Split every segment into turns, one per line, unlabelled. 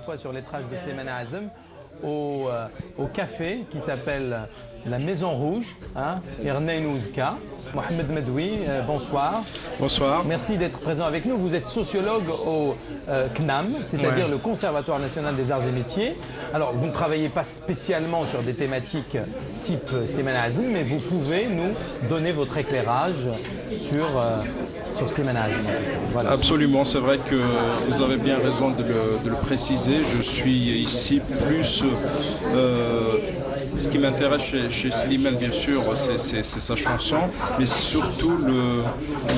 fois sur les traces de Slimane Azem au café qui s'appelle la Maison Rouge, Irnein Ouzka. Mohamed Medoui, bonsoir.
Bonsoir.
Merci d'être présent avec nous. Vous êtes sociologue au CNAM, c'est-à-dire le Conservatoire National des Arts et Métiers. Alors, vous ne travaillez pas spécialement sur des thématiques type Slimane Azem, mais vous pouvez nous donner votre éclairage sur Slimane Azem. Voilà.
Absolument, c'est vrai que vous avez bien raison de le préciser. Je suis ici plus... ce qui m'intéresse chez Slimane, bien sûr, c'est sa chanson, mais c'est surtout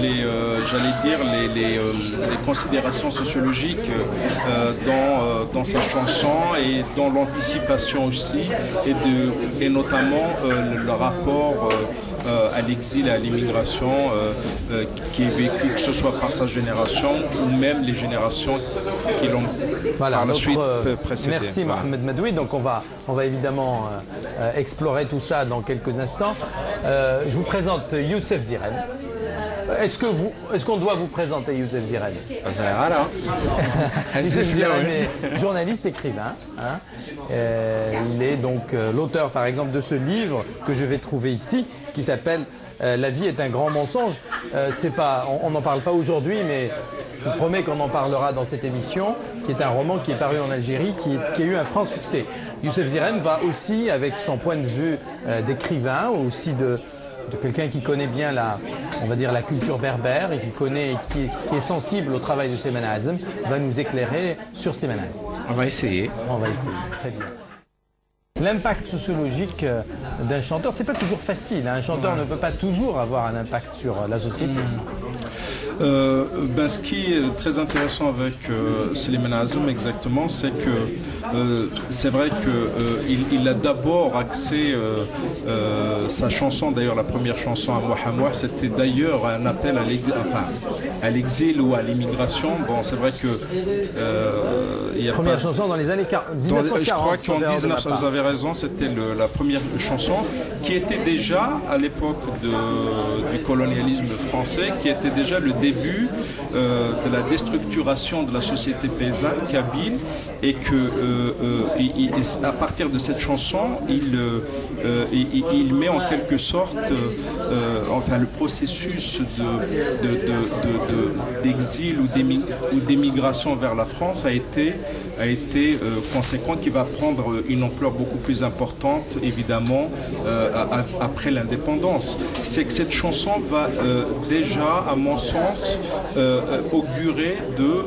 les considérations sociologiques dans sa chanson et dans l'anticipation aussi, et notamment le rapport à l'exil et à l'immigration qui est vécu, que ce soit par sa génération ou même les générations qui l'ont par la suite précédé.
Merci Mohamed Medoui. Donc on va évidemment explorer tout ça dans quelques instants. Je vous présente Youssef Ziren. Est-ce qu'on doit vous présenter Youssef Ziren? Youssef Ziren est journaliste, écrivain. Il est donc l'auteur par exemple de ce livre que je vais trouver ici qui s'appelle La vie est un grand mensonge. On n'en parle pas aujourd'hui, mais je vous promets qu'on en parlera dans cette émission, qui est un roman qui est paru en Algérie, qui a eu un franc succès. Youssef Ziren va aussi, avec son point de vue d'écrivain, aussi de quelqu'un qui connaît bien on va dire la culture berbère et qui est sensible au travail de Slimane Azem, va nous éclairer sur Slimane Azem.
On va essayer.
On va essayer, très bien. L'impact sociologique d'un chanteur, c'est pas toujours facile. Un chanteur ne peut pas toujours avoir un impact sur la société.
Ce qui est très intéressant avec Slimane Azem exactement, c'est que c'est vrai qu'il a d'abord axé sa chanson, d'ailleurs la première chanson à Mohamed, c'était d'ailleurs un appel à l'exil ou à l'immigration. Bon, c'est vrai que
première chanson dans les années 1940.
Je crois qu'en 1900, vous avez raison, c'était la première chanson qui était déjà à l'époque du colonialisme français, qui était déjà le début de la déstructuration de la société paysanne kabyle, et à partir de cette chanson, il met en quelque sorte le processus d'exil ou d'émigration vers la France a été conséquent, qui va prendre une ampleur beaucoup plus importante évidemment après l'indépendance. C'est que cette chanson va déjà, à mon sens, augurer de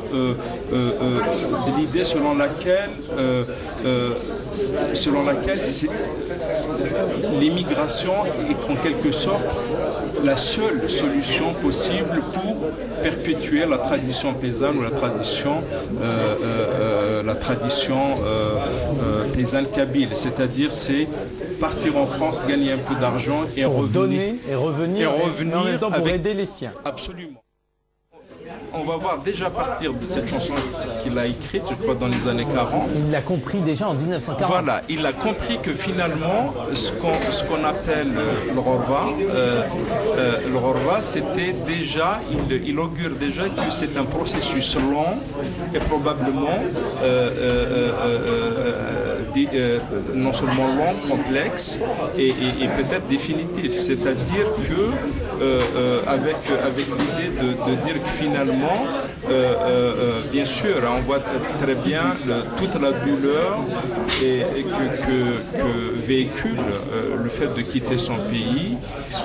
l'idée selon laquelle l'immigration est en quelque sorte la seule solution possible pour perpétuer la tradition paysanne ou la tradition paysanne kabyle. C'est-à-dire, c'est partir en France, gagner un peu d'argent et revenir
mais en même temps pour aider les siens.
Absolument. On va voir déjà à partir de cette chanson qu'il a écrite, je crois, dans les années 40.
Il l'a compris déjà en 1940.
Voilà, il a compris que finalement, ce qu'on appelle le Rorva, c'était déjà, il augure déjà que c'est un processus lent et probablement non seulement long, complexe et peut-être définitif. C'est-à-dire que avec l'idée de dire que finalement, bien sûr, on voit très bien toute la douleur que véhicule le fait de quitter son pays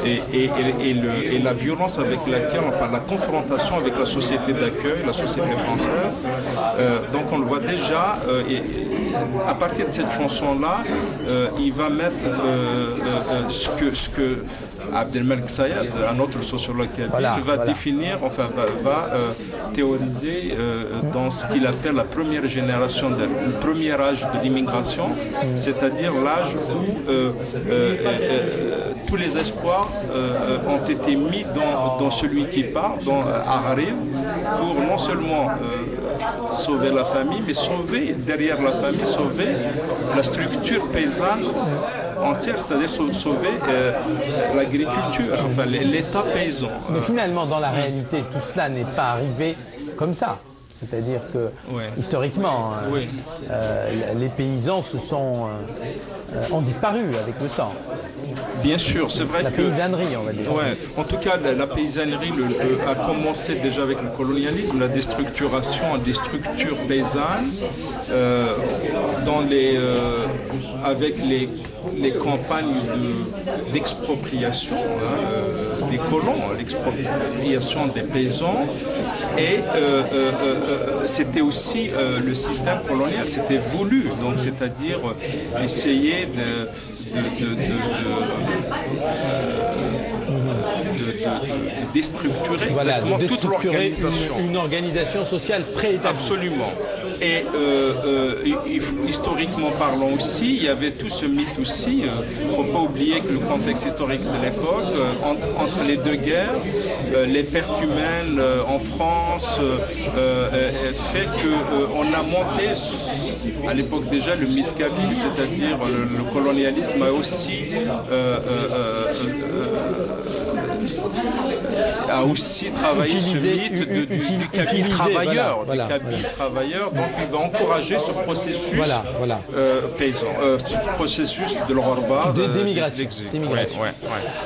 et la violence avec laquelle, enfin la confrontation avec la société d'accueil, la société française. Donc on le voit déjà, et à partir de cette chanson-là, il va mettre ce que Abdelmalek Sayad, un autre sociologue va définir, enfin va théoriser dans ce qu'il appelle la première génération, le premier âge de l'immigration, c'est-à-dire l'âge où tous les espoirs ont été mis dans celui qui part, dans Agharib, pour non seulement sauver la famille, mais sauver derrière la famille, sauver la structure paysanne entière, c'est-à-dire sauver l'agriculture, enfin, l'État paysan.
Mais finalement, dans la réalité, tout cela n'est pas arrivé comme ça. C'est-à-dire que, historiquement, les paysans ont disparu avec le temps.
Bien sûr, c'est vrai
la
que...
La paysannerie, on va dire.
Ouais. En tout cas, la paysannerie a commencé déjà avec le colonialisme, la déstructuration des structures paysannes, avec les campagnes d'expropriation des colons, l'expropriation des paysans. Et c'était aussi le système colonial, c'était voulu, donc c'est-à-dire essayer de déstructurer toute l'organisation.
Une organisation sociale préétablie.
Absolument. Et historiquement parlant aussi, il y avait tout ce mythe aussi. Il ne faut pas oublier que le contexte historique de l'époque, entre les deux guerres, les pertes humaines en France fait qu'on a monté à l'époque déjà le mythe kabyle, c'est-à-dire le colonialisme a aussi travaillé ce mythe du kabyle travailleur. Donc il va encourager ce processus paysan, ce processus de l'Orba,
d'émigration.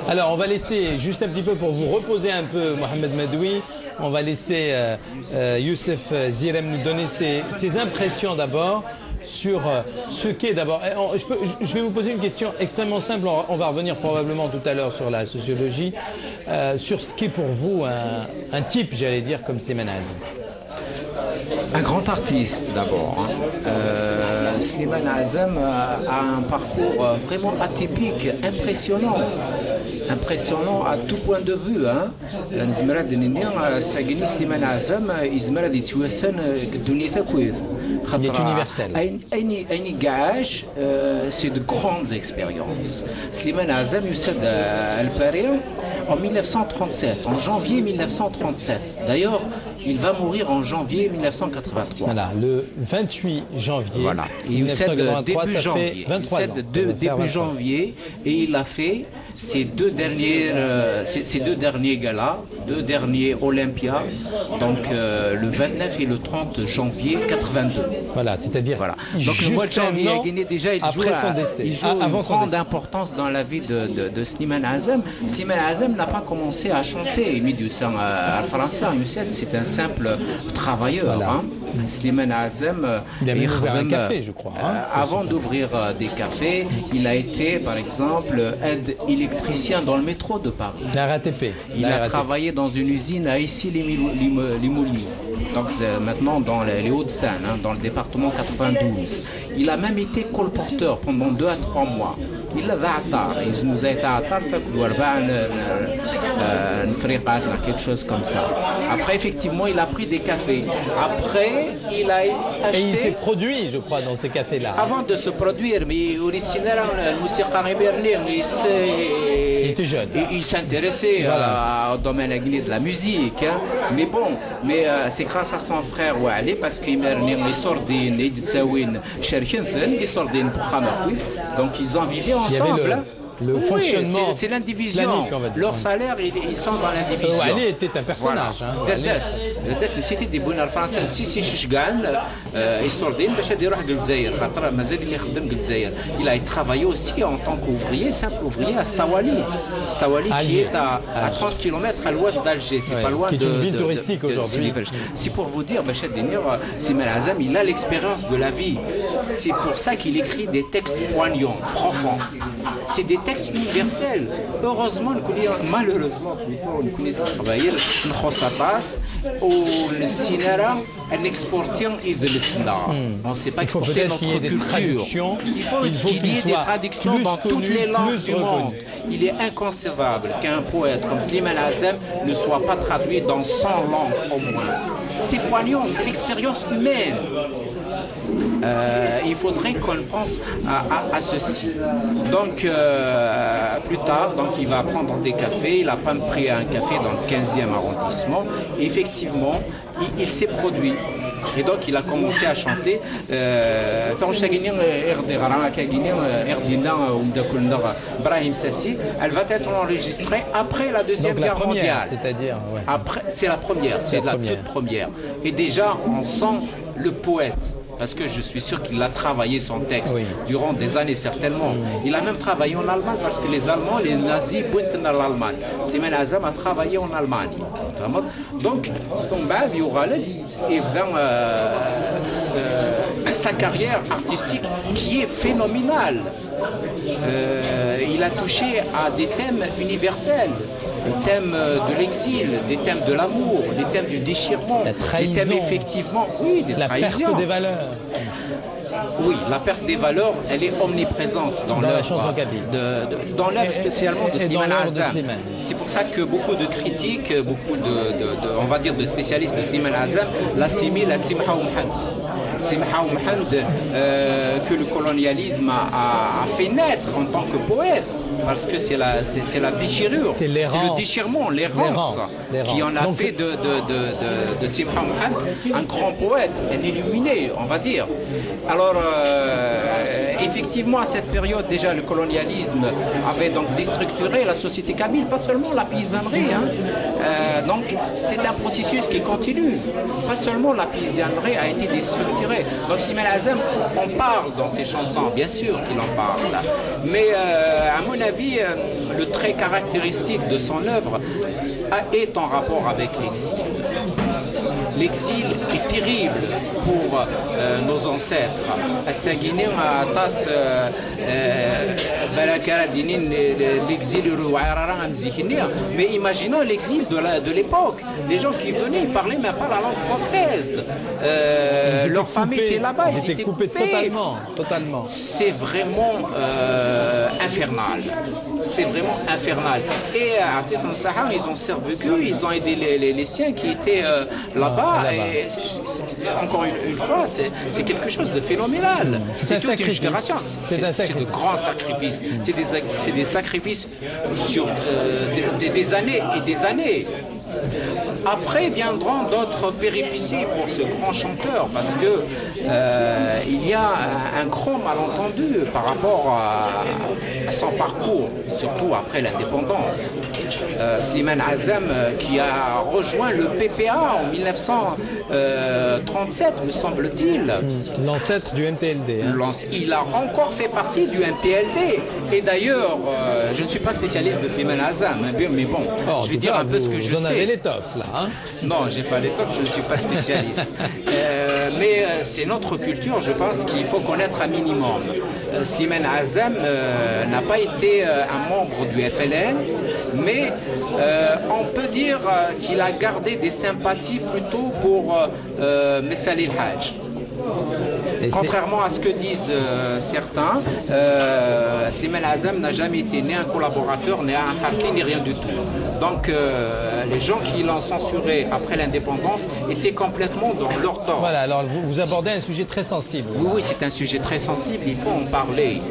Alors on va laisser juste un petit peu pour vous reposer un peu Mohamed Madoui. On va laisser Youssef Zirem nous donner ses impressions d'abord sur ce qu'est d'abord. Je vais vous poser une question extrêmement simple. On va revenir probablement tout à l'heure sur la sociologie, sur ce qu'est pour vous un type, j'allais dire, comme Slimane Azem.
Un grand artiste d'abord. Slimane Azem a un parcours vraiment atypique, impressionnant à tout point de vue. Slimane Azem
il est universel.
C'est de grandes expériences. Slimane Azem en 1937, en janvier 1937. D'ailleurs, il va mourir en janvier 1983.
Voilà, le 28 janvier.
Voilà.
1983, ça fait 23 ans.
Début janvier, et il a fait ces deux derniers galas, deux derniers Olympia, donc le 29 et le 30 janvier 82.
Voilà, c'est-à-dire
donc le mois de janvier a gagné déjà, il joue une grande importance dans la vie de Slimane Azem. Slimane Azem n'a pas commencé à chanter, français, c'est un simple travailleur. Slimane Azem,
il a même ouvert un café, je crois.
Avant d'ouvrir des cafés, il a été, par exemple, aide électricien dans le métro de Paris.
La RATP.
Il a travaillé dans une usine à Issy-les-Moulineaux. Donc maintenant dans les Hauts-de-Seine, dans le département 92. Il a même été colporteur pendant 2 à 3 mois. Il avait il nous a été quelque chose comme ça. Après, effectivement, il a pris des cafés. Après, il a acheté...
Et il s'est produit, je crois, dans ces cafés-là.
Avant de se produire, mais il
était jeune.
Il s'intéressait au domaine de la musique. Mais bon, c'est grâce à son frère Wali, parce qu'il m'a donc ils ont vivé ensemble.
Le fonctionnement,
c'est l'indivision. Leur salaire, ils sont dans l'indivision.
Ali était un personnage.
C'était des bonnes français. Il a travaillé aussi en tant qu'ouvrier, simple ouvrier à Stawali. Stawali qui est à 30 km à l'ouest d'Alger. C'est pas loin
de... Qui est une ville touristique aujourd'hui.
C'est pour vous dire, Slimane Azem, il a l'expérience de la vie. C'est pour ça qu'il écrit des textes poignants, profonds. C'est des textes universels. Heureusement, malheureusement, plutôt, on connaît on ne sait pas exporter notre culture. Il faut qu'il y ait des traductions dans toutes les langues du monde. Il est inconcevable qu'un poète comme Slimane Azem ne soit pas traduit dans 100 langues au moins. C'est poignant, c'est l'expérience humaine. Il faudrait qu'on pense à ceci. Donc, plus tard, il va prendre des cafés. Il a pris un café dans le 15e arrondissement. Et effectivement, il s'est produit. Et donc il a commencé à chanter. Elle va être enregistrée après la Deuxième Guerre mondiale.
C'est-à-dire, ouais.
Après, c'est la première, c'est la toute première. Et déjà, on sent le poète. Parce que je suis sûr qu'il a travaillé son texte durant des années certainement. Il a même travaillé en Allemagne parce que les Allemands, les nazis, pointent dans l'Allemagne. Simen Azam a travaillé en Allemagne. Donc et vers sa carrière artistique qui est phénoménale. Il a touché à des thèmes universels, les thèmes de l'exil, des thèmes de l'amour, les thèmes du déchirement, les thèmes effectivement, oui, des trahisons.
La perte des valeurs.
Oui, la perte des valeurs, elle est omniprésente dans
la chanson kabyle.
Dans l'œuvre spécialement de Slimane Azam.
C'est
pour ça que beaucoup de critiques, beaucoup on va dire de spécialistes de Slimane Azam l'assimilent à Simha Oumhand. Simha Oumhand, que le colonialisme a fait naître en tant que poète. Parce que c'est la déchirure, c'est le déchirement, l'errance qui en a fait de Simha Oumhand un grand poète, un illuminé, on va dire. Alors, effectivement, à cette période, déjà, le colonialisme avait donc déstructuré la société kabyle, pas seulement la paysannerie. Donc, c'est un processus qui continue. Pas seulement la paysannerie a été déstructurée. Donc, Slimane Azam en parle dans ses chansons, bien sûr qu'il en parle. Mais, à mon avis, le trait caractéristique de son œuvre est en rapport avec l'exil. L'exil est terrible pour nos ancêtres. Mais imaginons l'exil de l'époque. Les gens qui venaient, ils parlaient même pas la langue française. Leur famille était là-bas,
ils étaient coupés totalement.
C'est vraiment infernal. C'est vraiment infernal. Et à Tessan Sahar, ils ont survécu, ils ont aidé les siens qui étaient là-bas. Et encore une fois, c'est quelque chose de phénoménal. C'est toute une génération. C'est de grands sacrifices. C'est des sacrifices sur des années et des années. Après viendront d'autres péripéties pour ce grand chanteur parce que il y a un grand malentendu par rapport à son parcours, surtout après l'indépendance. Slimane Azam qui a rejoint le PPA en 1937, me semble-t-il.
L'ancêtre du MPLD.
Il a encore fait partie du MPLD. Et d'ailleurs, je ne suis pas spécialiste de Slimane Azam, mais bon, je vais dire un peu ce que je sais.
Vous en avez l'étoffe, là.
Non, j'ai pas l'étoffe, je ne suis pas spécialiste. Mais c'est notre culture, je pense qu'il faut connaître un minimum. Slimane Azam n'a pas été un membre du FLN, mais on peut dire qu'il a gardé des sympathies plutôt pour Messali Hajj. Contrairement à ce que disent certains, Slimane Azam n'a jamais été ni un collaborateur, ni un harki, ni rien du tout. Donc les gens qui l'ont censuré après l'indépendance étaient complètement dans leur tort.
Voilà, alors vous abordez un sujet très sensible.
Oui, c'est un sujet très sensible, il faut en parler.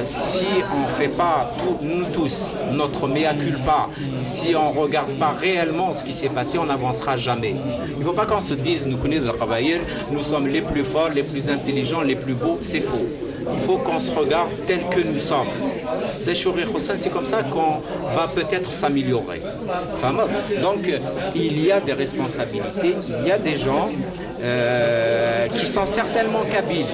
Si on ne fait pas, nous tous, notre mea culpa, si on ne regarde pas réellement ce qui s'est passé, on n'avancera jamais. Il ne faut pas qu'on se dise, nous connaissons le travail, nous sommes les plus forts, les plus intelligents, les plus beaux, c'est faux. Il faut qu'on se regarde tel que nous sommes. C'est comme ça qu'on va peut-être s'améliorer. Donc, il y a des responsabilités, il y a des gens qui sont certainement kabyles,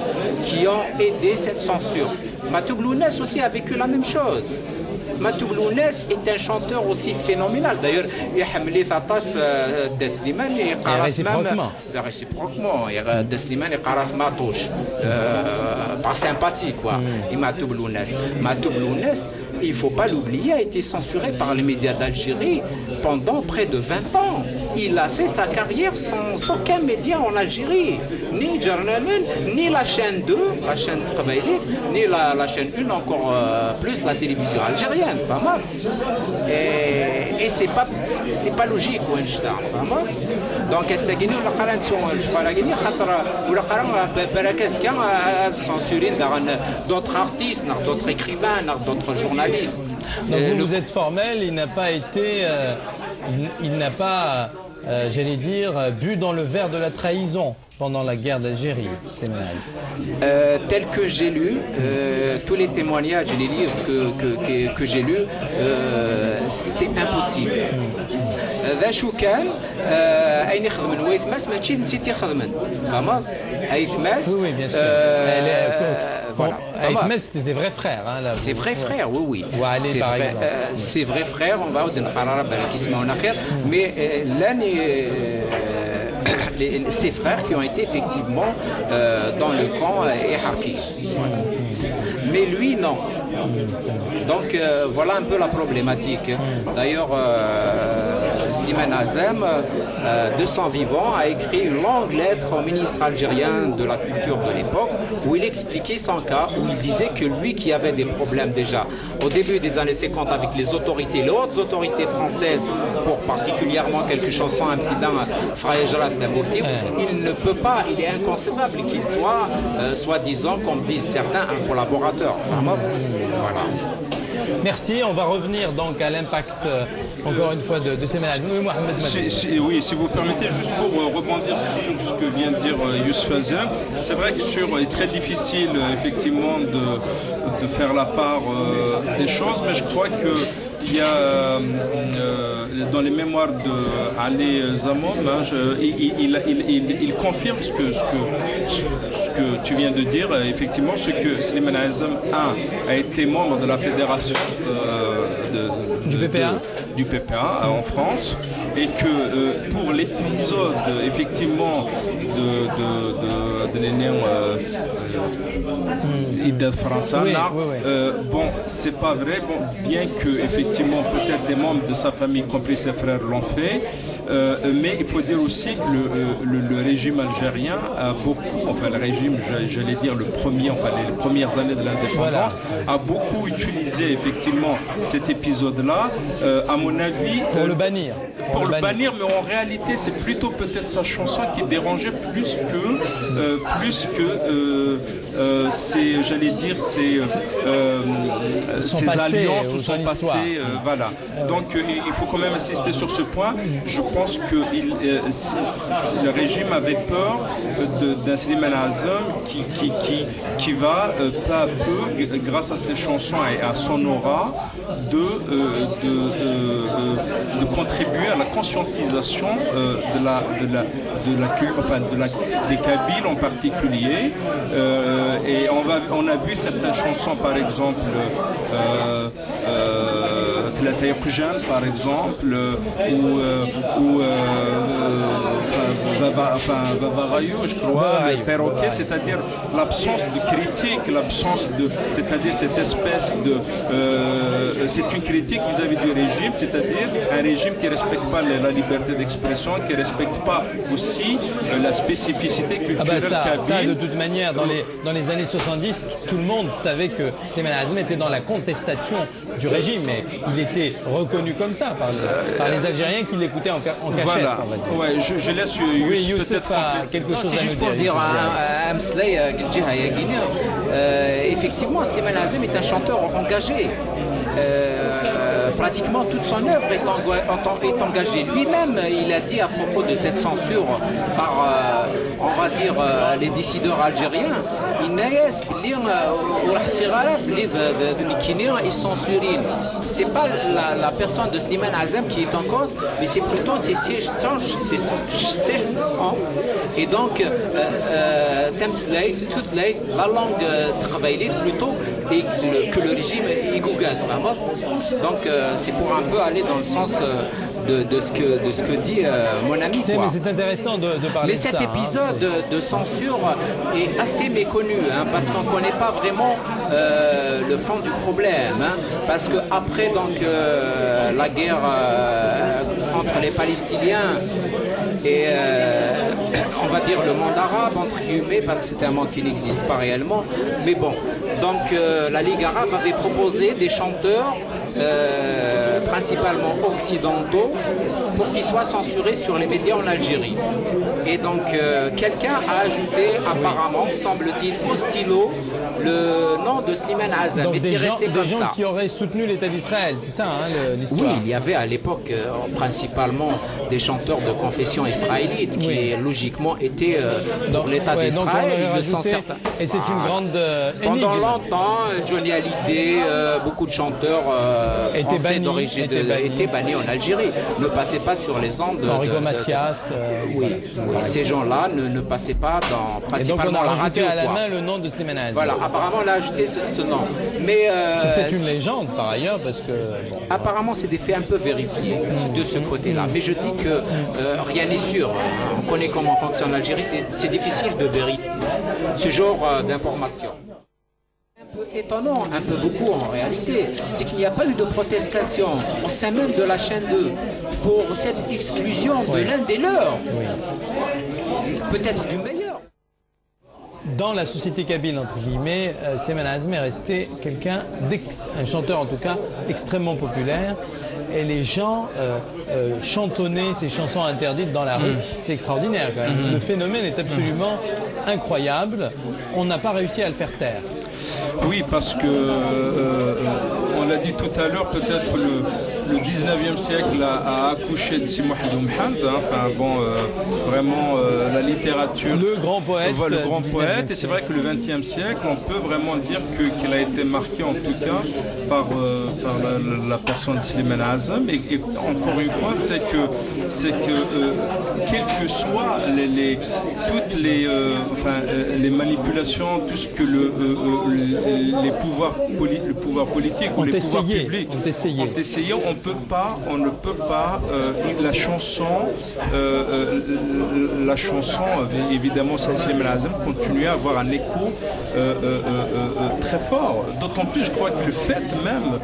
qui ont aidé cette censure. Matouglounès aussi a vécu la même chose. Matouglounès est un chanteur aussi phénoménal. D'ailleurs, il a hamli fatas Desliman et
réciproquement.
Desliman et Karas Matouche. Par sympathie, quoi. Et Matouglounès, il ne faut pas l'oublier, a été censuré par les médias d'Algérie pendant près de 20 ans. Il a fait sa carrière sans aucun média en Algérie. Ni Jarnamen, ni la chaîne 2, la chaîne Kabaïli, ni la chaîne 1, encore plus la télévision algérienne. Pas mal. Et c'est pas logique. Donc, censurer d'autres artistes, d'autres écrivains, d'autres journalistes.
Donc vous êtes formel, il n'a pas été, il n'a pas j'allais dire, bu dans le verre de la trahison pendant la guerre d'Algérie, Slimane Azem?
Tel que j'ai lu, tous les témoignages et les livres que j'ai lus, c'est impossible. ذا شو كان أين يخدمن ويثماس ماشي نسيتي خدمن فهمت أيثماس
oui bien sûr Aïthmès c'est ses vrais frères
ses vrais frères oui
c'est par exemple
ses vrais frères on va نقرا بالك يسمعونا خير mais ses frères qui ont été effectivement dans le camp Harki. Mais lui, non. Donc voilà un peu la problématique. D'ailleurs, Slimane Azem, de son vivant, a écrit une longue lettre au ministre algérien de la culture de l'époque où il expliquait son cas, où il disait que lui qui avait des problèmes déjà au début des années 50 avec les autorités, les hautes autorités françaises, pour particulièrement quelques chansons imprudentes, Frayajrat Dabourti, il ne peut pas, il est inconcevable qu'il soit, soi-disant, comme disent certains, un collaborateur. Voilà.
Merci, on va revenir donc à l'impact, encore une fois, de ces malades. Oui, Mohamed Madou.
Oui, si vous permettez, juste pour rebondir sur ce que vient de dire Yousef Azem, c'est vrai que il est très difficile, effectivement, de faire la part des choses, mais je crois que il y a dans les mémoires de Ali Zamom, il confirme ce que tu viens de dire, effectivement, ce que Slimane Azem a été membre de la fédération du PPA en France, et que pour l'épisode effectivement de l'énéon Idad Fransana, bon, c'est pas vrai, bon, bien que effectivement peut-être des membres de sa famille, y compris ses frères, l'ont fait, mais il faut dire aussi que le régime algérien a beaucoup, enfin le régime, j'allais dire le premier, enfin les premières années de l'indépendance, a beaucoup utilisé effectivement cet épisode-là, à mon avis,
pour le bannir.
Pour le bannir, mais en réalité, c'est plutôt peut-être sa chanson qui dérangeait plus que c'est, j'allais dire, ses alliances ou son passé, voilà. Donc, il faut quand même insister sur ce point. Je pense que le régime avait peur d'un Slimane Azem qui va peu à peu, grâce à ses chansons et à son aura, de contribuer à la conscientisation des Kabyles en particulier. Et on a vu certaines chansons, par exemple, par exemple, ou je crois, le perroquet, c'est-à-dire l'absence de critique, c'est-à-dire cette espèce de... c'est une critique vis-à-vis du régime, c'est-à-dire un régime qui ne respecte pas la liberté d'expression, qui ne respecte pas aussi la spécificité culturelle kabyle.
Ça, de toute manière, dans les années 70, tout le monde savait que Slimane Azem était dans la contestation du régime, mais il était reconnu comme ça par les Algériens qui l'écoutaient en cachette.
Voilà. Ouais, je laisse
Youssef a quelque chose à nous dire.
C'est juste pour dire à Amsley, effectivement, Slimane Azem est un chanteur engagé. Pratiquement toute son œuvre est engagée. Lui-même, il a dit à propos de cette censure par, on va dire, les décideurs algériens, c'est pas la personne de Slimane Azem qui est en cause, mais c'est plutôt ses chansons. Et donc, la langue travaillée plutôt que le régime est Google. Donc c'est pour un peu aller dans le sens de ce que dit mon ami.
Mais c'est intéressant de parler de ça.
Mais cet épisode de censure est assez méconnu, parce qu'on ne connaît pas vraiment le fond du problème. Parce qu'après la guerre entre les Palestiniens et on va dire le monde arabe, entre guillemets, parce que c'est un monde qui n'existe pas réellement. Mais bon, donc la Ligue arabe avait proposé des chanteurs principalement occidentaux pour qu'il soit censuré sur les médias en Algérie. Et donc, quelqu'un a ajouté, apparemment, semble-t-il, au stylo, le nom de Slimane Azem.
Donc
et c'est resté comme ça.
Des gens qui auraient soutenu l'État d'Israël, c'est ça l'histoire?
Oui, il y avait à l'époque principalement des chanteurs de confession israélite qui logiquement étaient pour l'État d'Israël.
Et c'est une grande énigme.
Pendant longtemps, Johnny Hallyday, beaucoup de chanteurs français d'origine étaient bannis en Algérie, ne passaient pas sur les ondes.
Enrico Macias.
Oui, ces gens-là ne passaient pas dans principalement la radio.
Et donc on a rajouté à la main le nom de Slimane Azem.
Voilà, apparemment on a ajouté ce nom. Mais
c'est peut-être une légende par ailleurs parce que.
Apparemment c'est des faits un peu vérifiés de ce côté-là. Mais je dis que rien n'est sûr. On connaît comment fonctionne l'Algérie, c'est difficile de vérifier ce genre d'informations. Un peu étonnant, un peu beaucoup en réalité, c'est qu'il n'y a pas eu de protestation au sein même de la chaîne 2 pour cette exclusion de l'un des leurs. Peut-être du meilleur.
Dans la société kabyle, entre guillemets, Slimane Azem est resté un chanteur en tout cas, extrêmement populaire. Et les gens chantonnaient ces chansons interdites dans la rue. C'est extraordinaire quand même. Le phénomène est absolument incroyable. On n'a pas réussi à le faire taire.
Oui, parce que, on l'a dit tout à l'heure, peut-être le 19e siècle a accouché de Si Mohamed Mohammed, enfin bon, vraiment la littérature.
Le grand poète.
Le grand poète, et c'est vrai que le 20e siècle, on peut vraiment dire qu'il a été marqué en tout cas par la personne de Slimane Azem. Et encore une fois, c'est que quelles que soient toutes les manipulations, tout ce que le pouvoir politique ou les pouvoirs publics ont essayé, on ne peut pas la chanson évidemment Slimane Azem continuer à avoir un écho très fort, d'autant plus je crois que le fait même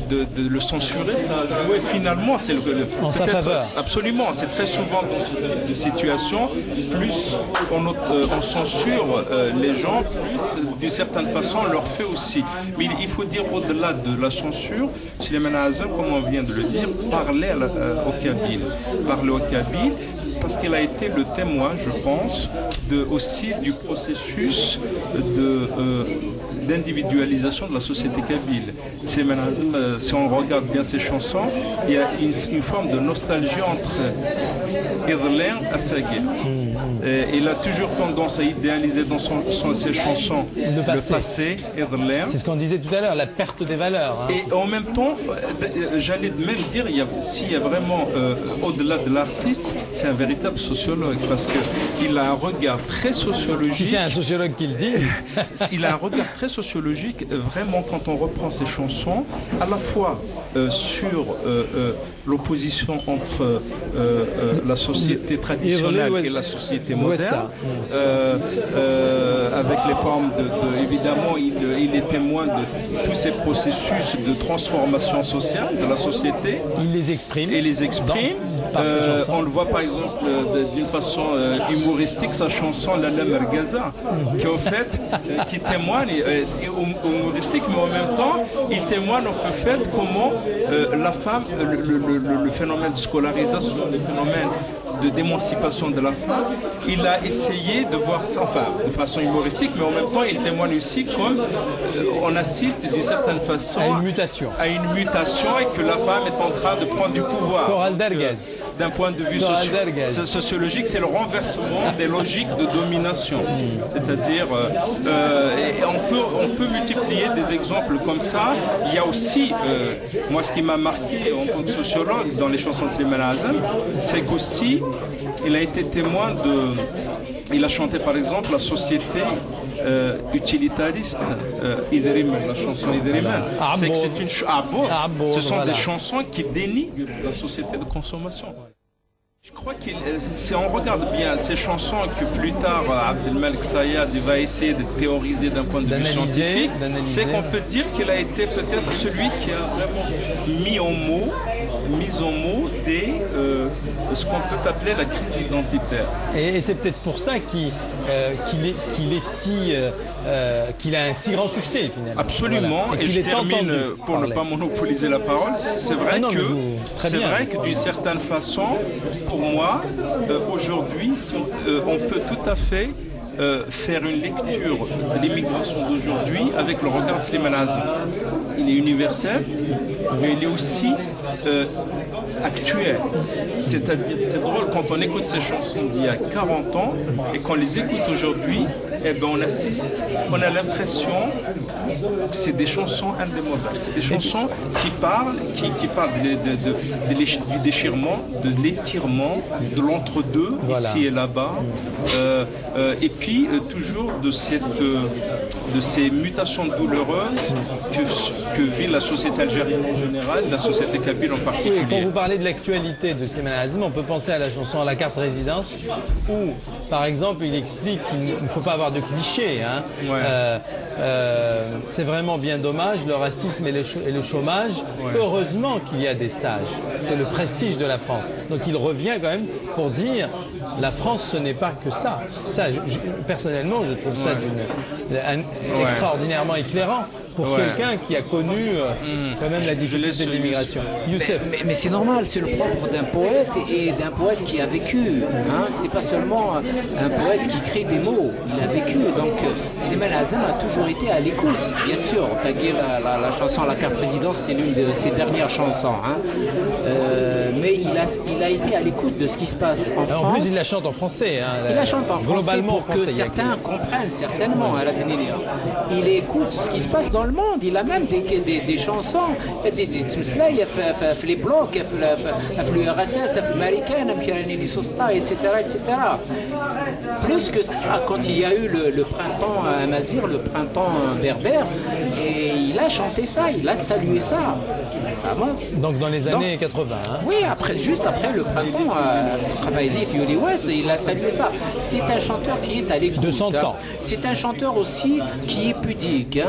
de le censurer, ça a joué finalement, c'est
en sa faveur.
Absolument, c'est très souvent dans cette situation, plus on censure les gens, plus d'une certaine façon on leur fait aussi. Mais il faut dire au-delà de la censure, Slimane Azem, comme on vient de le dire, parlait au Kabyle, parce qu'il a été le témoin, je pense, aussi du processus d'individualisation de la société kabyle. Si on regarde bien ses chansons, il y a une forme de nostalgie entre Idler et Assagir. Il a toujours tendance à idéaliser dans ses chansons le passé, Idler.
C'est ce qu'on disait tout à l'heure, la perte des valeurs.
Et en même temps, j'allais même dire, s'il y a vraiment, au-delà de l'artiste, c'est un véritable sociologue, parce qu'il a un regard très sociologique.
Si c'est un sociologue qui le dit.
Il a un regard très sociologique, vraiment, quand on reprend ses chansons, à la fois sur l'opposition entre la société traditionnelle et la société moderne, avec les formes évidemment, il est témoin de tous ces processus de transformation sociale de la société.
Il les exprime.
Et les exprime.
Par ses chansons.
On le voit par exemple d'une façon humoristique, sa chanson Lala Mergaza, qui témoigne, humoristique, mais en même temps, il témoigne au fait comment la femme, le phénomène de scolarisation, le phénomène de d'émancipation de la femme, il a essayé de voir ça, enfin, de façon humoristique, mais en même temps, il témoigne aussi comme on assiste d'une certaine façon
à une mutation
et que la femme est en train de prendre du pouvoir.
Coral Derguez.
D'un point de vue sociologique, c'est le renversement des logiques de domination. C'est-à-dire, on peut multiplier des exemples comme ça. Il y a aussi, moi ce qui m'a marqué en tant que sociologue dans les chansons de Slimane Azem, c'est qu'aussi, il a été témoin il a chanté par exemple la société utilitariste, Idrimen, la chanson Idrimen. Ce sont des chansons qui dénigrent la société de consommation. Je crois que si on regarde bien ces chansons que plus tard Abdelmalek Sayad va essayer de théoriser d'un point de vue scientifique, c'est qu'on peut dire qu'il a été peut-être celui qui a vraiment mis en mots mise en mots ce qu'on peut appeler la crise identitaire.
Et c'est peut-être pour ça qu'il a un si grand succès finalement.
Absolument. Voilà. Et je termine pour ne pas monopoliser la parole. C'est vrai que d'une certaine façon, pour moi, aujourd'hui, on peut tout à fait faire une lecture de l'immigration d'aujourd'hui avec le regard de Slimane Azem. Il est universel, mais il est aussi actuel. C'est-à-dire, c'est drôle, quand on écoute ces chansons d'il y a 40 ans et qu'on les écoute aujourd'hui, eh ben on a l'impression que c'est des chansons indémodables. C'est des chansons qui parlent du déchirement, de l'étirement, de l'entre-deux, ici et là-bas. Et puis, toujours de ces mutations douloureuses que vit la société algérienne en général, la société kabyle en particulier.
Oui, quand vous parlez de l'actualité de Slimane Azem, on peut penser à la chanson « À la carte résidence » où, par exemple, il explique qu'il ne faut pas avoir de clichés. Hein. Ouais. C'est vraiment bien dommage, le racisme et le chômage. Ouais. Heureusement qu'il y a des sages. C'est le prestige de la France. Donc il revient quand même pour dire la France, ce n'est pas que ça. Personnellement, je trouve ça extraordinairement éclairant pour quelqu'un qui a connu quand même la difficulté de l'immigration.
Youssef. Mais c'est normal, c'est le propre d'un poète et d'un poète qui a vécu. Hein. C'est pas seulement un poète qui crée des mots, il a vécu. Donc Slimane Azem a toujours été à l'écoute, bien sûr. La chanson La carte présidence, c'est l'une de ses dernières chansons. Hein. Mais il a été à l'écoute de ce qui se passe en France.
En plus, il la chante en français. Hein,
il la chante en français pour que certains comprennent certainement. Il écoute ce qui se passe dans le monde. Il a même des chansons, des les blocs, l'URSS, l'américaine, etc. Plus que ça, quand il y a eu le printemps amazigh, le printemps berbère, et il a chanté ça, il a salué ça. Ah bon?
Donc dans les années 80. Hein.
Oui, juste après le printemps, il a salué ça. C'est un chanteur qui est à l'écoute.
De 100 ans.
C'est un chanteur aussi qui est pudique.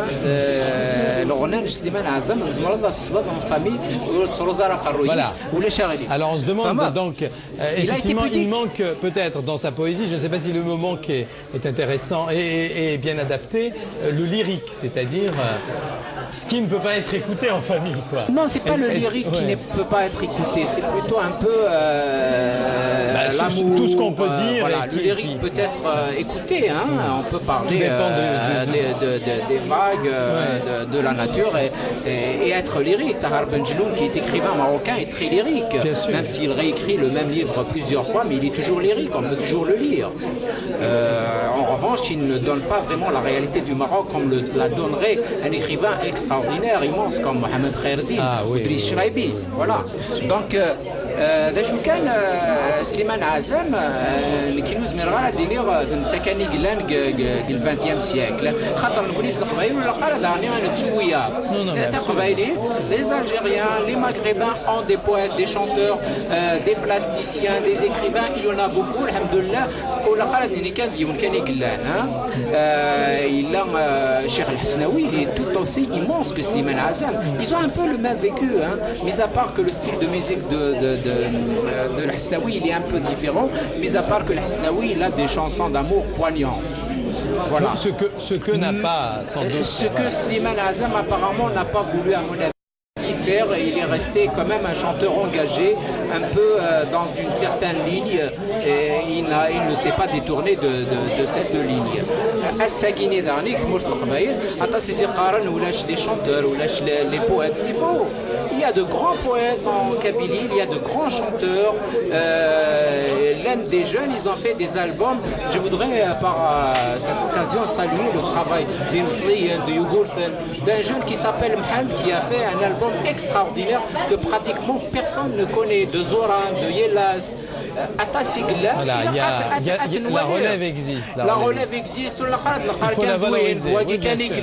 Voilà. Alors on se demande donc, effectivement, il manque peut-être dans sa poésie, je ne sais pas si le mot manque est intéressant et bien adapté, le lyrique, c'est-à-dire ce qui ne peut pas être écouté en famille, quoi.
Non, c'est pas le lyrique qui ne peut pas être écouté, c'est plutôt un peu l'amour.
Tout ce qu'on peut dire.
Voilà, le lyrique peut être écouté, hein. On peut parler des vagues, de la nature et être lyrique. Tahar Benjeloun, qui est écrivain marocain, est très lyrique, même s'il réécrit le même livre plusieurs fois, mais il est toujours lyrique, on peut toujours le lire. En revanche, il ne donne pas vraiment la réalité du Maroc comme la donnerait un écrivain extraordinaire, immense, comme Mohamed Khairdine ou Driss Shraibi. Voilà. Donc, شو كان سليمان عازم اللي كينوز مرغاله دينيغ سكاني قلان قل 20e سيكل خاطر البوليس القبائل ولا قال دعني نتسويا القبائلي les Algériens, les Maghrébins ont des poètes, des chanteurs, des plasticiens, des écrivains, il y en a beaucoup, alhamdoulilah. ولا قال اللي كان يمكن يقلان il a Cheikh El-Hasnaoui, il est tout aussi immense que Slimane Azem. Ils ont un peu le même vécu, hein, mis à part que le style de musique de El-Hasnaoui il est un peu différent, mis à part que El-Hasnaoui il a des chansons d'amour poignantes. Voilà.
Ce que n'a pas sans doute.
Ce que Slimane Azem apparemment n'a pas voulu à mon avis faire, et il est resté quand même un chanteur engagé, un peu dans une certaine ligne, et il ne s'est pas détourné de cette ligne. الساكيني دانيك مرت القبائل عطا سيسي قارن ولاش des chanteurs ولاش les poètes, c'est beau. Il y a de grands poètes en Kabylie, il y a de grands chanteurs. L'un des jeunes, ils ont fait des albums. Je voudrais par cette occasion saluer le travail de Yugurthen, d'un jeune qui s'appelle Mhand, qui a fait un album extraordinaire que pratiquement personne ne connaît, de Zoran, de Yelas.
Voilà, la relève existe.
La relève existe.
Il faut la valoriser. Oui, bien sûr.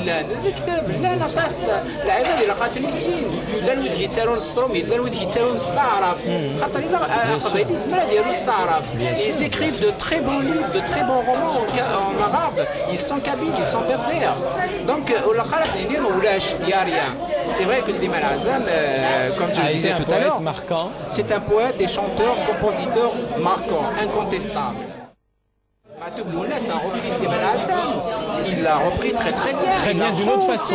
Ils écrivent de très bons livres, de très bons romans en arabe. Ils sont kabyles, ils sont berbères. Donc, il n'y a rien. c'est vrai que Slimane Azam, comme je le disais tout à l'heure, c'est un poète et chanteur, compositeur marquant, incontestable. Matoub Lounès a repris Slimane Azam. Il l'a repris très bien.
Très bien, d'une autre façon.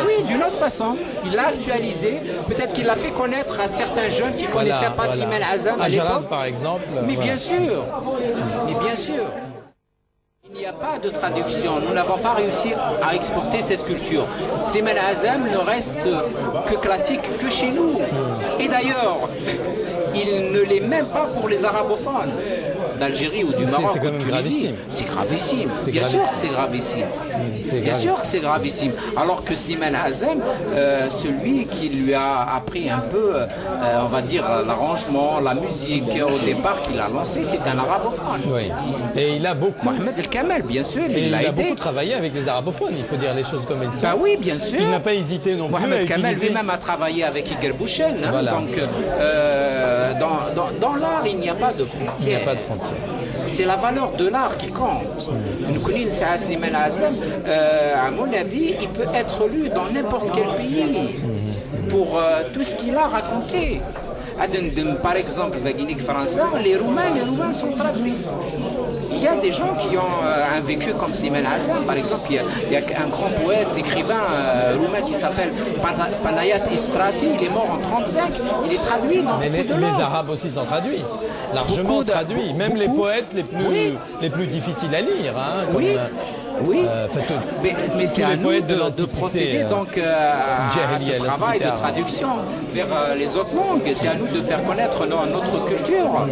Oui, d'une autre façon. Il l'a actualisé. Peut-être qu'il l'a fait connaître à certains jeunes qui ne connaissaient pas Slimane Azam à l'époque.
Par exemple.
Mais bien sûr. Il n'y a pas de traduction. Nous n'avons pas réussi à exporter cette culture. Slimane Azam ne reste que classique que chez nous. Et d'ailleurs, il ne l'est même pas pour les arabophones d'Algérie ou du Maroc.
C'est quand même gravissime.
C'est gravissime. Bien sûr que c'est gravissime. Bien sûr que c'est gravissime. Alors que Slimane Azam, celui qui lui a appris un peu, on va dire, l'arrangement, la musique au départ qu'il a lancé, c'est un arabophone.
Oui. Et il a beaucoup.
Mohamed El Kamel, bien sûr,
il a beaucoup travaillé avec les arabophones. Il faut dire les choses comme elles sont.
Bah oui, bien sûr.
Il n'a pas hésité non plus.
Mohamed El Kamel lui-même a travaillé avec Iker Bouchen. Hein,
voilà.
Donc, dans l'art, il n'y a pas de frontières.
Il n'y a pas de frontières.
C'est la valeur de l'art qui compte. Nous connaissons Slimane Azam, à mon avis, il peut être lu dans n'importe quel pays pour tout ce qu'il a raconté. Par exemple, les Roumains sont traduits. Il y a des gens qui ont un vécu comme Slimane Azam. Par exemple, il y a un grand poète, écrivain roumain qui s'appelle Panayat Istrati. Il est mort en 1935. Il est traduit dans beaucoup de langues.
Les Arabes aussi sont traduits, largement traduits. Même les poètes les plus difficiles à lire. Hein, comme,
oui, mais c'est à nous de procéder donc à ce travail de traduction vers les autres langues. C'est à nous de faire connaître notre culture.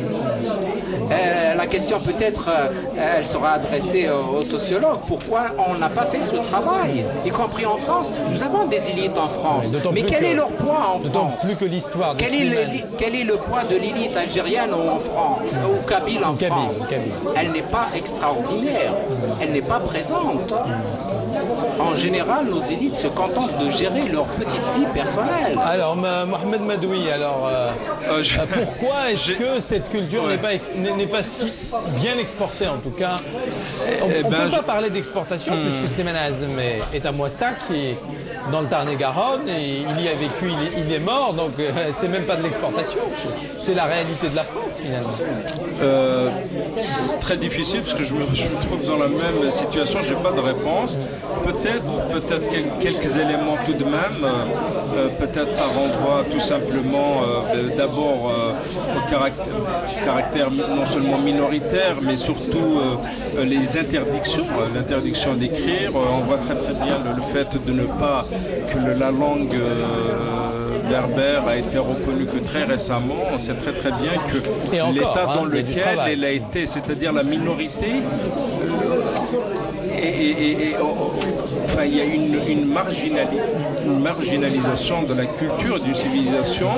La question peut-être, elle sera adressée aux sociologues. Pourquoi on n'a pas fait ce travail, y compris en France? Nous avons des élites en France, mais quel est leur poids en France?
D'autant plus que l'histoire de
quel est le poids de l'élite algérienne en France, ou kabyle en France? Elle n'est pas extraordinaire, elle n'est pas présente. En général, nos élites se contentent de gérer leur petite vie personnelle.
Alors, Mohamed Madoui, pourquoi est-ce que cette culture n'est pas si bien exportée, en tout cas? On ne peut pas parler d'exportation, puisque Slimane Azam est à Moissac, qui est dans le Tarn-et-Garonne, et il y a vécu, il est mort, donc c'est même pas de l'exportation. C'est la réalité de la France, finalement.
C'est très difficile, parce que je me trouve dans la même situation, je n'ai pas de réponse. Peut-être quelques éléments tout de même. Peut-être ça renvoie tout simplement d'abord au caractère non seulement minoritaire, mais surtout les interdictions, l'interdiction d'écrire. On voit très bien le fait de ne pas, que la langue berbère a été reconnue que très récemment. On sait très bien que l'état dans lequel elle a été, c'est-à-dire la minorité, enfin, il y a une marginalisation de la culture d'une civilisation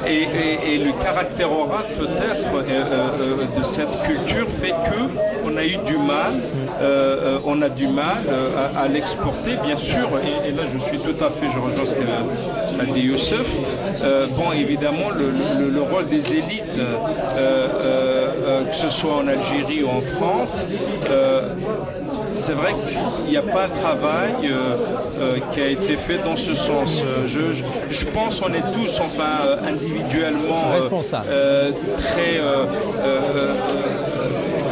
et le caractère oral peut-être de cette culture fait qu'on a eu du mal, à l'exporter, bien sûr, et là je rejoins ce qu'a dit Youssef. Bon, évidemment, le rôle des élites, que ce soit en Algérie ou en France, c'est vrai qu'il n'y a pas de travail qui a été fait dans ce sens. Je pense qu'on est tous, individuellement,
responsables,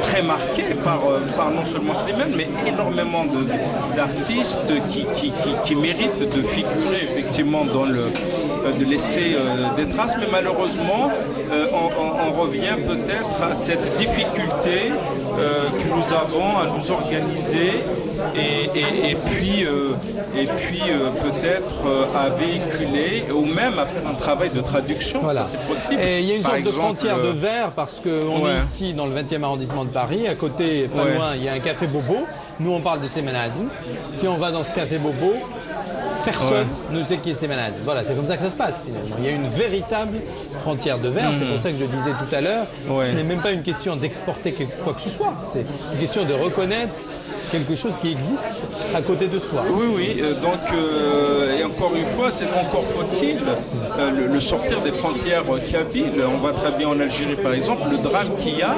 très marqués par non seulement Slimane, mais énormément d'artistes qui méritent de figurer effectivement de laisser des traces, mais malheureusement on revient peut-être à cette difficulté que nous avons à nous organiser et puis peut-être à véhiculer ou même à faire un travail de traduction.
Voilà.
C'est possible.
Et il y a une sorte de frontière de verre parce qu'on est ici dans le 20e arrondissement de Paris. À côté, pas loin, il y a un café Bobo. Nous, on parle de Slimane Azam. Si on va dans ce café Bobo, personne ne sait qui est Slimane Azam. Voilà, c'est comme ça que ça se passe finalement. Il y a une véritable frontière de verre. C'est pour ça que je disais tout à l'heure, ce n'est même pas une question d'exporter quoi que ce soit. C'est une question de reconnaître quelque chose qui existe à côté de soi.
Oui, oui. Donc, et encore une fois, c'est encore faut-il le sortir des frontières kabyles. On voit très bien en Algérie, par exemple, le drame qu'il y a,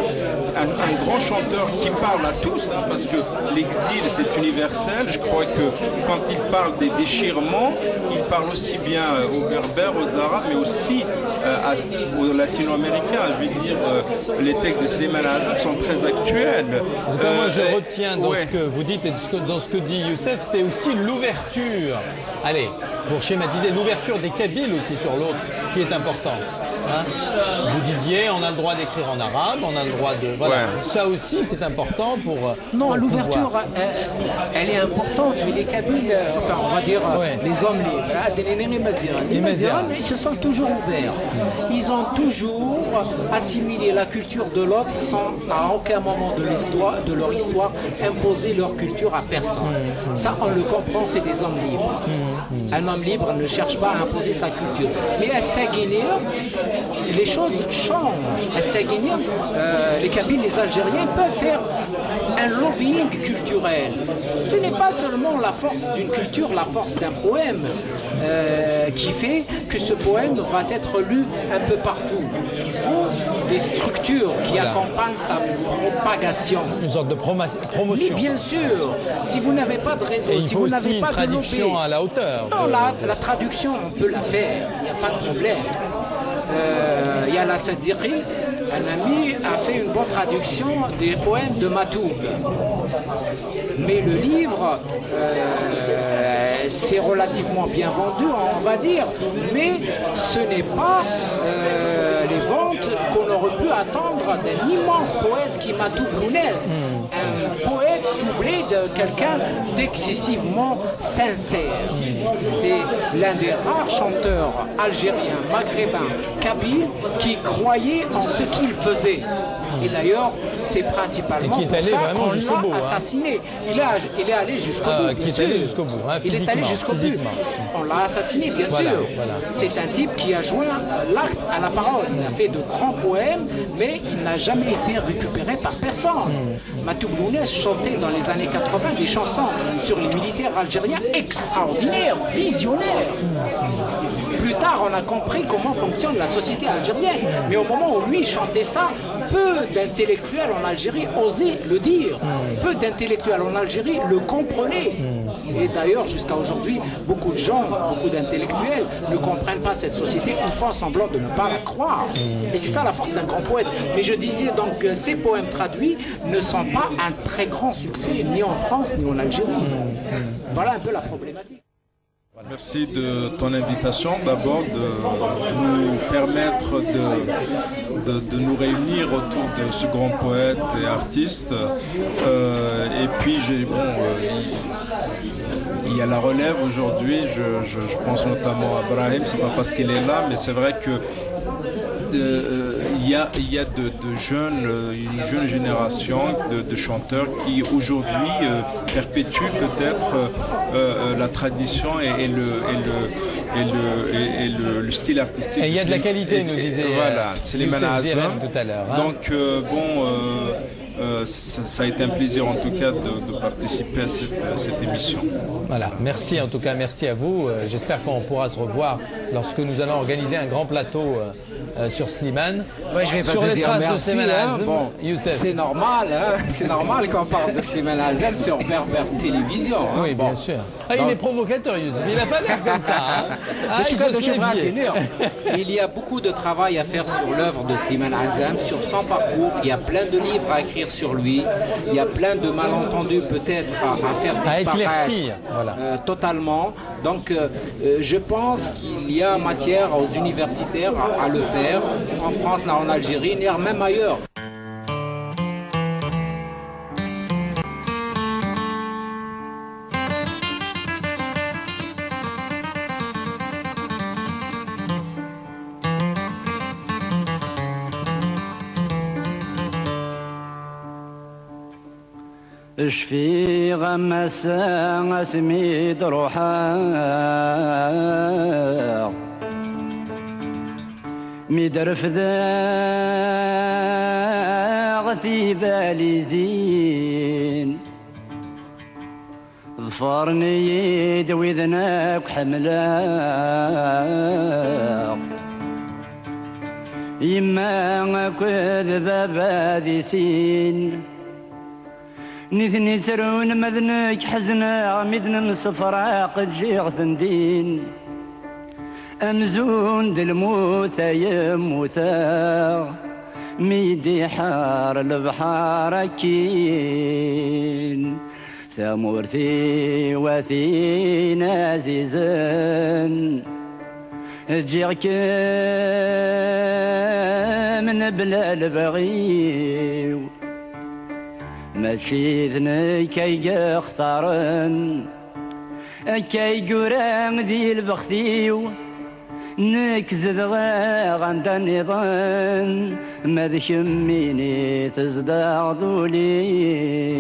un grand chanteur qui parle à tous, hein, parce que l'exil, c'est universel. Je crois que quand il parle des déchirements, il parle aussi bien aux Berbères, aux Arabes, mais aussi aux Latino-Américains. Je veux dire, les textes de Slimane Azem sont très actuels.
Moi, je retiens dans ce que vous dites et dans ce que dit Youssef, c'est aussi l'ouverture. Allez, pour schématiser, l'ouverture des Kabyles aussi sur l'autre, qui est importante. Hein, vous disiez, on a le droit d'écrire en arabe, on a le droit de... Voilà. Ouais. Ça aussi, c'est important pour...
Non, l'ouverture, elle est importante, mais les Kabyles, enfin, on va dire, les hommes libres, les Mazirans, ils se sont toujours ouverts. Ils ont toujours assimilé la culture de l'autre sans, à aucun moment de leur histoire, imposer leur culture à personne. Ça, on le comprend, c'est des hommes libres. Un homme libre ne cherche pas à imposer sa culture. Mais à Saguenay, les choses changent. À Saguenay, les Kabyles, les Algériens peuvent faire un lobbying culturel. Ce n'est pas seulement la force d'une culture, la force d'un poème qui fait que ce poème va être lu un peu partout. Il faut des structures qui accompagnent sa propagation.
Une sorte de promotion.
Mais bien sûr, si vous n'avez pas de réseau, si vous n'avez pas de
traduction à la hauteur.
Non, la traduction, on peut la faire, il n'y a pas de problème. Il y a la Saddiqi, un ami a fait une bonne traduction des poèmes de Matoub. Mais le livre, c'est relativement bien vendu, on va dire, mais ce n'est pas les ventes qu'on aurait pu attendre d'un immense poète qui Matoub Lounès, un poète doublé de quelqu'un d'excessivement sincère. C'est l'un des rares chanteurs algériens, maghrébins, kabyles qui croyaient en ce qu'il faisait. Et d'ailleurs, c'est principalement pour ça qu'on l'a assassiné. Il est allé jusqu'au bout, bien sûr. Il est allé jusqu'au bout. On l'a assassiné, bien sûr. Voilà. C'est un type qui a joint l'acte à la parole. Il a fait de grands poèmes, mais il n'a jamais été récupéré par personne. Matoub Lounès chantait dans les années 80 des chansons sur les militaires algériens extraordinaires, visionnaires. Plus tard, on a compris comment fonctionne la société algérienne. Mais au moment où lui chantait ça, peu d'intellectuels en Algérie osaient le dire. Peu d'intellectuels en Algérie le comprenaient. Et d'ailleurs, jusqu'à aujourd'hui, beaucoup de gens, beaucoup d'intellectuels ne comprennent pas cette société ou font semblant de ne pas la croire. Et c'est ça la force d'un grand poète. Mais je disais donc que ces poèmes traduits ne sont pas un très grand succès, ni en France, ni en Algérie. Voilà un peu la problématique.
Merci de ton invitation, d'abord de nous permettre de nous réunir autour de ce grand poète et artiste. Et puis, il y a la relève aujourd'hui, je pense notamment à Brahim, c'est pas parce qu'il est là, mais c'est vrai que il y a de jeunes, une jeune génération de chanteurs qui aujourd'hui perpétuent peut-être la tradition et le style artistique.
Et il y a de la qualité, nous disait
Slimane Azem
tout à l'heure.
Donc ça a été un plaisir en tout cas de participer à cette émission.
Voilà, merci en tout cas, merci à vous. J'espère qu'on pourra se revoir lorsque nous allons organiser un grand plateau sur Slimane.
Ouais, je vais pas
sur
te
les
dire
traces
merci,
de Slimane
hein.
Azem.
Bon, c'est normal, hein. C'est normal qu'on parle de Slimane Azem sur Berbère Télévision. Hein.
Oui, bien sûr. Ah, il est provocateur, Youssef. Il n'a pas l'air comme ça. Hein.
Ah, il y a beaucoup de travail à faire sur l'œuvre de Slimane Azem, sur son parcours. Il y a plein de livres à écrire sur lui. Il y a plein de malentendus peut-être à faire disparaître.
À éclaircir, voilà.
Totalement. Donc, je pense qu'il y a matière aux universitaires à le faire, en France, en Algérie, même ailleurs.
شفي غمسة سميد روحا مدرف ذا في بالي زين ظفرني يدوي ذناك حملاق يما كذب بادي سين نثني سرون مذنك حزنا مدن مصفراق جيغ ثندين أمزون دلموثا يموثا ميدي حار البحار كين ثمورثي وثي نازيزن جيغك من بلا البغيو ماشي ذني كي اختارن كي قران ذي البختيو نكزد غاغن النظام ما ذكميني تزداد ذولي